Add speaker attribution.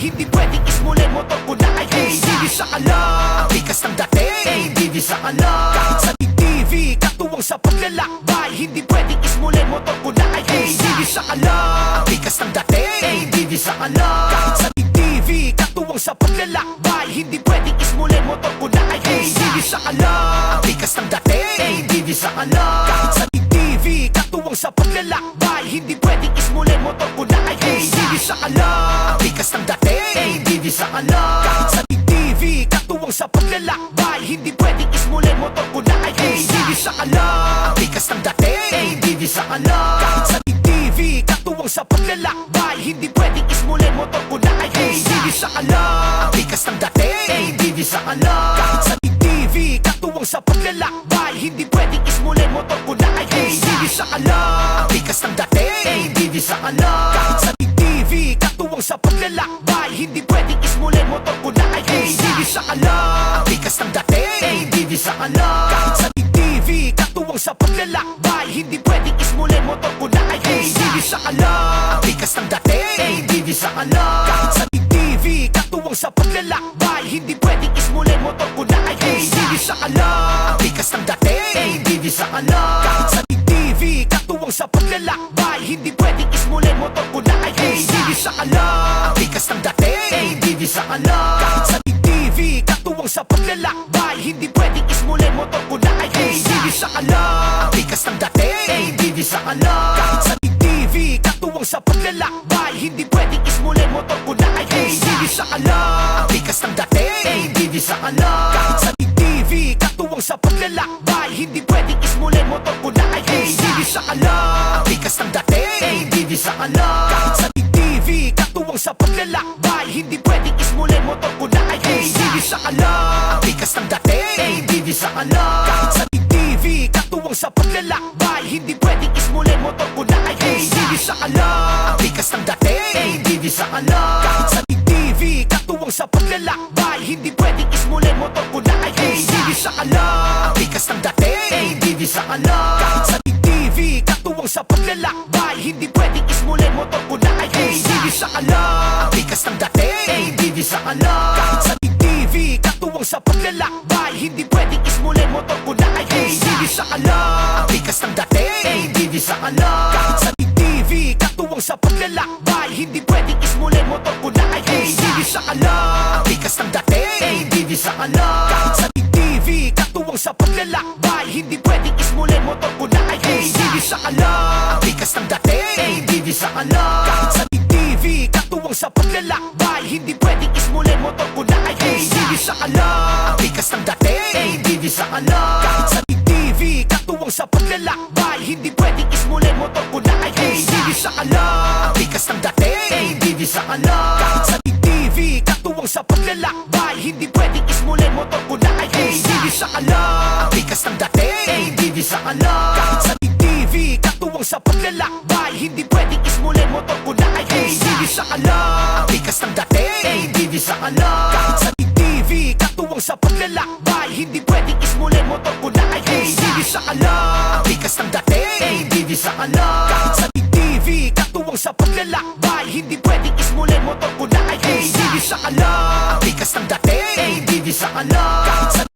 Speaker 1: Hindi pwedeng ismulin motor ko na ay hindi sa kalam. Tikas ng dating, hindi sa kalam. Kahit sa TV, katuwang sa paglalakbay. Hindi pwedeng ismulin motor ko na ay hindi sa kalam. Tikas ng dating, hindi sa kalam. Kahit sa TV, katuwang sa paglalakbay. Hindi pwedeng ismulin motor ko na ay hindi sa kalam. Tikas ng dating, hindi sa kalam. Kahit sa TV, katuwang sa paglalakbay. Hindi pwedeng ismulin motor ko na ay hindi sa kalam. Tikas ng dating, hindi sa kalam. Kahit sa TV, katuwang sa paglalakbay. Hindi pwedeng ismulin motor ko na ay hindi sa kalam. Tikas ng dating, hindi sa kalam. Kahit sa TV, katuwang sa paglalakbay. Hindi pwedeng ismulin motor ko na ay hindi sa kalam. Tikas ng dating, hindi sa kalam. Kahit sa TV, katuwang sa paglalakbay. Hindi pwedeng ismulin motor ko na ay hindi sa kalam. Tikas ng dating, hindi sa kalam. Kahit sa TV, katuwang sa paglalakbay. Hindi pwedeng ismulin motor ko na ay hindi sa kalam. Tikas ng dating, hindi sa kalam. Kahit sa TV, katuwang sa paglalakbay. Hindi pwedeng ismulin motor ko na ay hindi sa kalam. Tikas ng dating, hindi sa kalam. Kahit sa TV, katuwang sa paglalakbay. Hindi pwedeng ismulin motor ko na ay hindi sa kalam. Tikas ng dating, hindi sa kalam. Kahit sa TV, katuwang sa paglalakbay. Hindi pwedeng ismulin motor ko na ay hindi sa kalam. Tikas ng dating, hindi sa kalam. Kahit sa TV, katuwang sa paglalakbay. Hindi pwedeng ismulin motor ko na ay hindi sa kalam. Tikas ng dating, hindi sa kalam. Kahit sa TV, katuwang sa paglalakbay. Hindi pwedeng ismulin motor ko na ay hindi sa kalam. Tikas ng dating, hindi sa kalam. Kahit sa TV, katuwang sa paglalakbay. Hindi pwedeng ismulin motor ko na ay hindi sa kalam. Tikas ng dating, hindi sa kalam. Kahit sa TV, katuwang sa paglalakbay. Hindi pwedeng ismulin motor ko na ay hindi sa kalam. Tikas ng dating, hindi sa kalam. Kahit sa TV, katuwang sa paglalakbay. Hindi pwedeng ismulin motor ko na ay hindi sa kalam. Tikas ng dating, hindi sa kalam. Kahit sa TV, katuwang sa paglalakbay. Hindi pwedeng ismulin motor ko na ay hindi sa kalam. Tikas ng dating, hindi sa kalam. Kahit sa TV, katuwang sa paglalakbay. Hindi pwedeng ismulin motor ko na ay hindi sa kalam. Tikas ng dating, hindi sa kalam. Kahit sa TV, katuwang sa paglalakbay. Hindi pwedeng ismulin motor ko na ay hindi sa kalam. Tikas ng dating, hindi sa kalam. Kahit sa TV, katuwang sa paglalakbay. Hindi pwedeng ismulin motor ko na ay hindi sa kalam. Tikas ng dating, hindi sa kalam. Kahit sa TV, katuwang sa paglalakbay. Hindi pwedeng ismulin motor ko na ay hindi sa kalam. Tikas ng dating, hindi sa kalam. Kahit sa TV, katuwang sa paglalakbay. Hindi pwedeng ismulin motor ko na ay hindi sa kalam. Tikas ng dating, hindi sa kalam. Kahit sa TV, katuwang sa paglalakbay. Hindi pwedeng ismulin motor ko na ay hindi sa kalam. Tikas ng dating, hindi sa kalam. Kahit sa TV, katuwang sa paglalakbay. Hindi pwedeng ismulin motor ko na ay hindi sa kalam. Tikas ng dating, hindi sa kalam. Kahit sa TV, katuwang sa paglalakbay. Hindi pwedeng ismulin motor ko na ay hindi sa kalam. Tikas ng dating, hindi sa kalam. Kahit sa TV, katuwang sa paglalakbay. Hindi pwedeng ismulin motor ko na ay hindi sa kalam. Tikas ng dating, hindi sa kalam. Kahit sa TV, katuwang sa paglalakbay. Hindi pwedeng ismulin motor ko na ay hindi sa kalam. Tikas ng dating, hindi sa kalam. Kahit